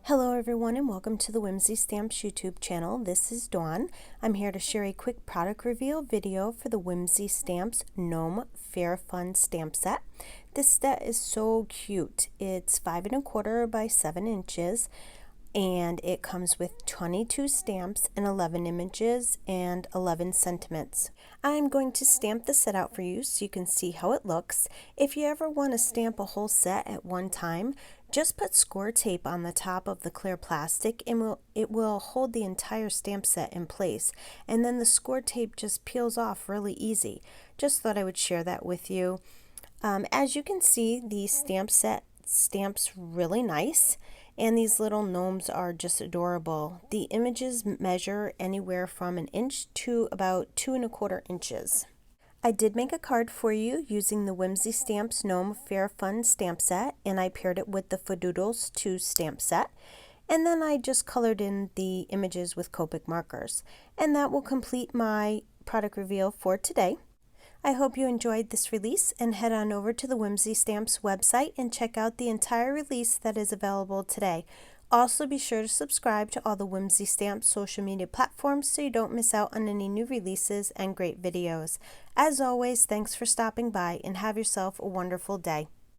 Hello everyone and welcome to the Whimsy Stamps YouTube channel. This is Dawn. I'm here to share a quick product reveal video for the Whimsy Stamps Gnome Fair Fun Stamp set. This set is so cute. It's 5 1/4 by 7 inches and it comes with 22 stamps and 11 images and 11 sentiments. I'm going to stamp the set out for you so you can see how it looks. If you ever want to stamp a whole set at one time, just put score tape on the top of the clear plastic and it will hold the entire stamp set in place, and then the score tape just peels off really easy. Just thought I would share that with you. As you can see, the stamp set stamps really nice, and these little gnomes are just adorable. The images measure anywhere from 1 inch to about 2 1/4 inches. I did make a card for you using the Whimsy Stamps Gnome Fair Fun Stamp set, and I paired it with the FaDoodles 2 stamp set. And then I just colored in the images with Copic markers. And that will complete my product reveal for today. I hope you enjoyed this release, and head on over to the Whimsy Stamps website and check out the entire release that is available today. Also, be sure to subscribe to all the Whimsy Stamps social media platforms so you don't miss out on any new releases and great videos. As always, thanks for stopping by and have yourself a wonderful day.